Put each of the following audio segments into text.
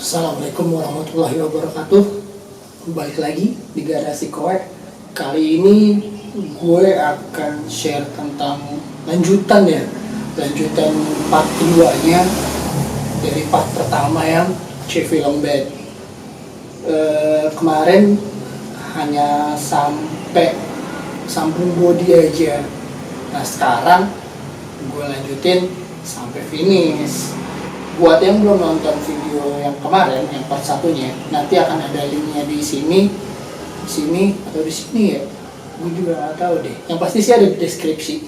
Assalamualaikum warahmatullahi wabarakatuh. Balik lagi di Garasikoe. Kali ini gue akan share tentang lanjutan part 2 nya dari part pertama yang Chevy Longbed. Kemarin hanya sampai sambung body aja. Nah sekarang gue lanjutin sampai finish. Buat yang belum nonton video yang kemarin, yang part 1-nya, nanti akan ada linknya di sini atau di sini ya. Gue juga nggak tahu deh. Yang pasti sih ada di deskripsi.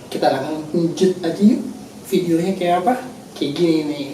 Kita langsung lanjut aja yuk. Videonya kayak apa? Kayak gini nih.